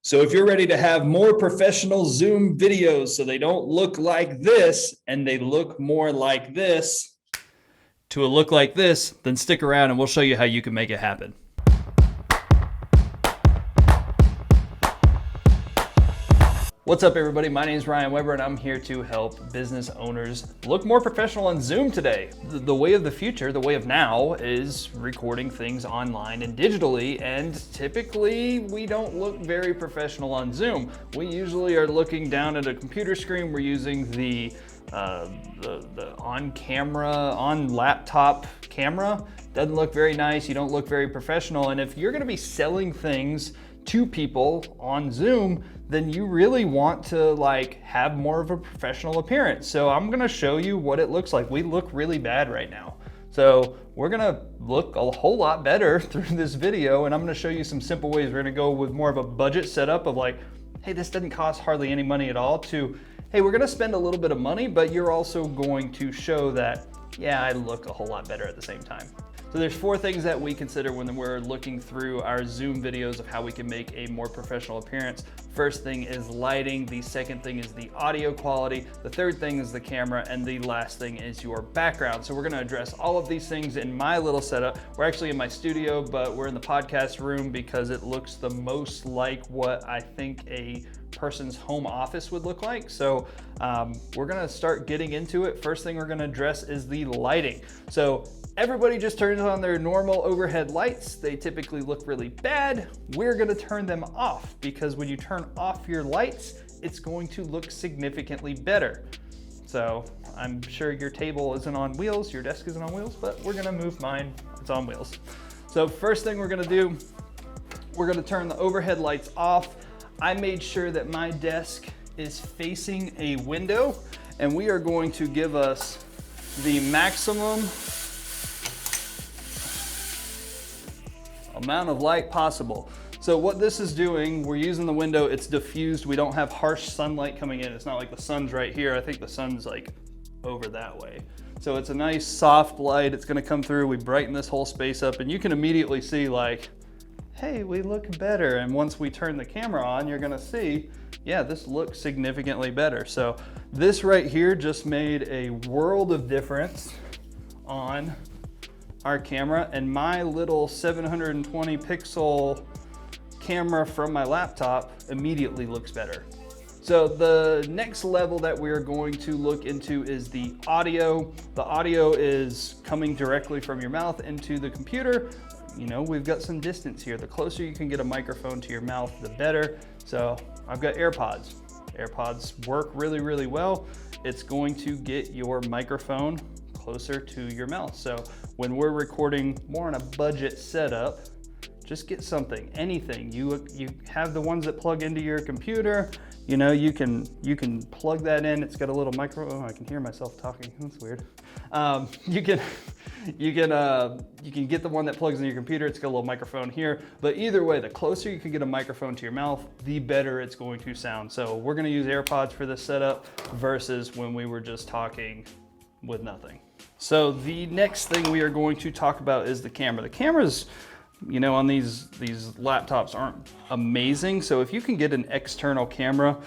So if you're ready to have more professional Zoom videos so they don't look like this and they look more like this to a look like this, then stick around and we'll show you how you can make it happen. What's up, everybody? My name is Ryan Weber, and I'm here to help business owners look more professional on Zoom today. The way of the future, the way of now, is recording things online and digitally, and typically we don't look very professional on Zoom. We usually are looking down at a computer screen. We're using the on laptop camera. Doesn't look very nice. You don't look very professional. And if you're going to be selling things to people on Zoom, then you really want to have more of a professional appearance. So I'm gonna show you what it looks like. We look really bad right now. So we're gonna look a whole lot better through this video, and I'm gonna show you some simple ways. We're gonna go with more of a budget setup of hey, this doesn't cost hardly any money at all, to, hey, we're gonna spend a little bit of money, but you're also going to show that, yeah, I look a whole lot better at the same time. So there's 4 things that we consider when we're looking through our Zoom videos of how we can make a more professional appearance. First thing is lighting, the second thing is the audio quality, the third thing is the camera, and the last thing is your background. So we're gonna address all of these things in my little setup. We're actually in my studio, but we're in the podcast room because it looks the most like what I think a person's home office would look like. So we're gonna start getting into it. First thing we're gonna address is the lighting. So everybody just turns on their normal overhead lights. They typically look really bad. We're gonna turn them off, because when you turn off your lights, it's going to look significantly better. So I'm sure your table isn't on wheels, your desk isn't on wheels, but we're gonna move mine, it's on wheels. So first thing we're gonna do, we're gonna turn the overhead lights off. I made sure that my desk is facing a window, and we are going to give us the maximum amount of light possible. So what this is doing, we're using the window, it's diffused, we don't have harsh sunlight coming in. It's not like the sun's right here. I think the sun's over that way. So it's a nice soft light, it's gonna come through, we brighten this whole space up, and you can immediately see hey, we look better. And once we turn the camera on, you're gonna see, yeah, this looks significantly better. So this right here just made a world of difference on our camera, and my little 720 pixel camera from my laptop immediately looks better. So the next level that we're going to look into is the audio. The audio is coming directly from your mouth into the computer. We've got some distance here. The closer you can get a microphone to your mouth, the better. So I've got AirPods. AirPods work really, really well. It's going to get your microphone closer to your mouth. So when we're recording more on a budget setup, just get something, anything. You have the ones that plug into your computer. You can plug that in. It's got a little micro. Oh, I can hear myself talking. That's weird. You can get the one that plugs into your computer. It's got a little microphone here. But either way, the closer you can get a microphone to your mouth, the better it's going to sound. So we're going to use AirPods for this setup versus when we were just talking with nothing. So the next thing we are going to talk about is the camera. The cameras, on these laptops aren't amazing. So if you can get an external camera,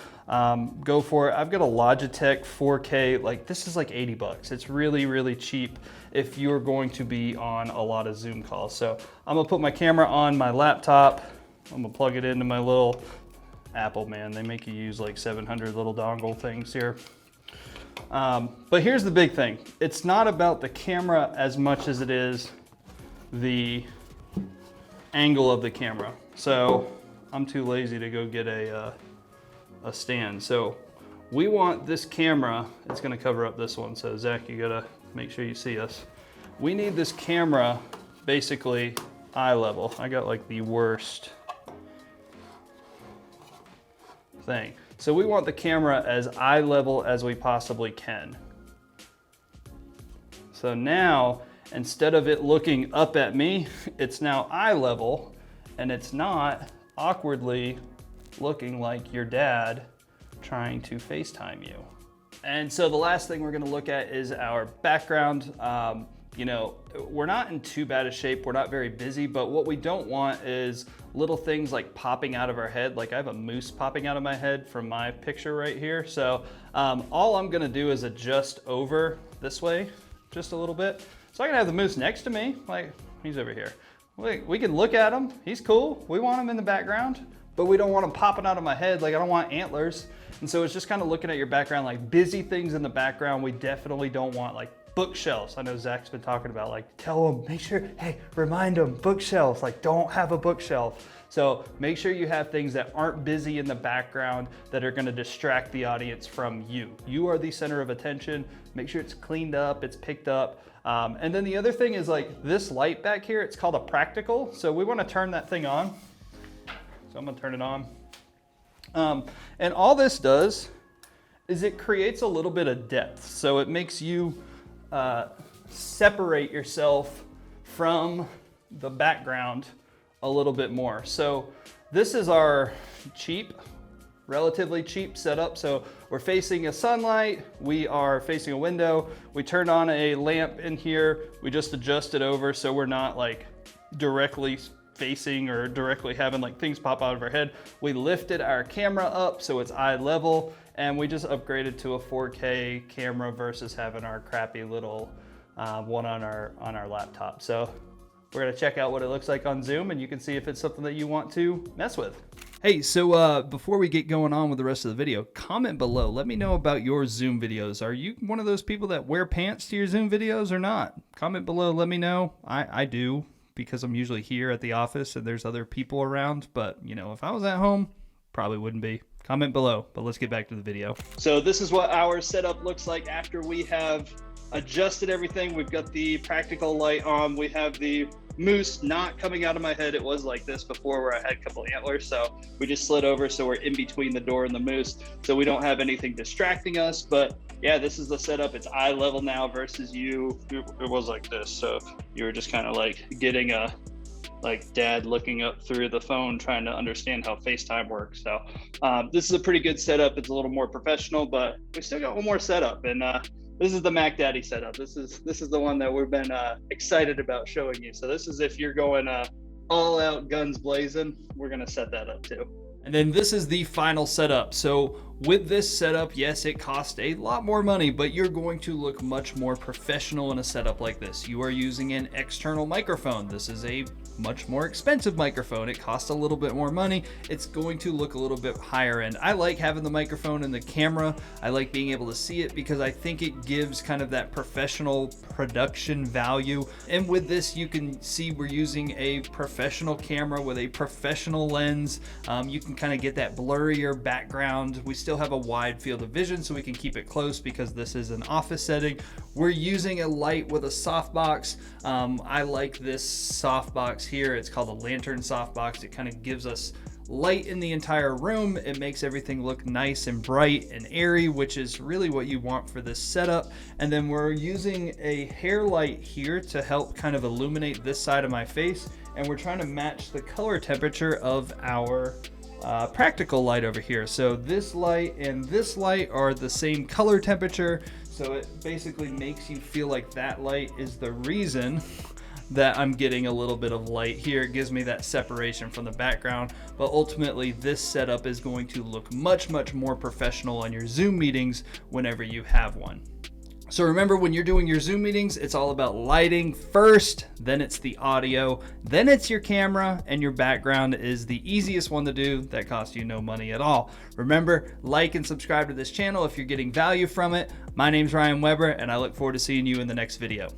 go for it. I've got a Logitech 4K, this is like 80 bucks. It's really, really cheap if you're going to be on a lot of Zoom calls. So I'm gonna put my camera on my laptop. I'm gonna plug it into my little Apple, man. They make you use 700 little dongle things here. But here's the big thing. It's not about the camera as much as it is the angle of the camera. So I'm too lazy to go get a stand. So we want this camera, it's gonna cover up this one. So Zach, you gotta make sure you see us. We need this camera basically eye level. I got the worst thing. So we want the camera as eye level as we possibly can. So now, instead of it looking up at me, it's now eye level, and it's not awkwardly looking like your dad trying to FaceTime you. And so the last thing we're gonna look at is our background. you know, we're not in too bad a shape. We're not very busy, but what we don't want is little things like popping out of our head. Like I have a moose popping out of my head from my picture right here. So all I'm gonna do is adjust over this way just a little bit. So I can have the moose next to me, like he's over here. We can look at him, he's cool. We want him in the background, but we don't want him popping out of my head. Like I don't want antlers. And so it's just kind of looking at your background, like busy things in the background. We definitely don't want like bookshelves. I know Zach's been talking about like, tell them, make sure, hey, remind them, bookshelves, like don't have a bookshelf. So make sure you have things that aren't busy in the background that are gonna distract the audience from you. You are the center of attention. Make sure it's cleaned up, it's picked up. And then the other thing is like this light back here, it's called a practical. So we wanna turn that thing on. So I'm gonna turn it on. And all this does is it creates a little bit of depth. So it makes you separate yourself from the background a little bit more. So this is our relatively cheap setup. So we're facing a sunlight, we are facing a window, we turned on a lamp in here, we just adjust it over so we're not like directly facing or directly having like things pop out of our head. We lifted our camera up so it's eye level, and we just upgraded to a 4K camera versus having our crappy little one on our laptop. So we're gonna check out what it looks like on Zoom, and you can see if it's something that you want to mess with. Hey, so before we get going on with the rest of the video, comment below. Let me know about your Zoom videos. Are you one of those people that wear pants to your Zoom videos or not? Comment below, let me know. I do, because I'm usually here at the office and there's other people around, but you know, if I was at home, probably wouldn't be. Comment below, but let's get back to the video. So this is what our setup looks like after we have adjusted everything. We've got the practical light on. We have the moose not coming out of my head. It was like this before where I had a couple antlers. So we just slid over so we're in between the door and the moose. So we don't have anything distracting us. But yeah, this is the setup. It's eye level now versus you. It was like this. So you were just kind of like getting a like dad looking up through the phone trying to understand how FaceTime works. So this is a pretty good setup. It's a little more professional, but we still got one more setup, and this is the Mac Daddy setup. This is the one that we've been excited about showing you. So this is if you're going all out guns blazing, we're gonna set that up too. And then this is the final setup. So with this setup, yes, it costs a lot more money, but you're going to look much more professional in a setup like this. You are using an external microphone. This is a much more expensive microphone. It costs a little bit more money. It's going to look a little bit higher end. I like having the microphone and the camera. I like being able to see it because I think it gives kind of that professional production value. And with this, you can see we're using a professional camera with a professional lens. You can kind of get that blurrier background. We still have a wide field of vision so we can keep it close because this is an office setting. We're using a light with a softbox. I like this softbox here. It's called a lantern softbox. It kind of gives us light in the entire room. It makes everything look nice and bright and airy, which is really what you want for this setup. And then we're using a hair light here to help kind of illuminate this side of my face. And we're trying to match the color temperature of our practical light over here. So this light and this light are the same color temperature. So it basically makes you feel like that light is the reason that I'm getting a little bit of light here. It gives me that separation from the background, but ultimately this setup is going to look much, much more professional on your Zoom meetings whenever you have one. So remember, when you're doing your Zoom meetings, it's all about lighting first, then it's the audio, then it's your camera, and your background is the easiest one to do that costs you no money at all. Remember, like and subscribe to this channel if you're getting value from it. My name's Ryan Weber, and I look forward to seeing you in the next video.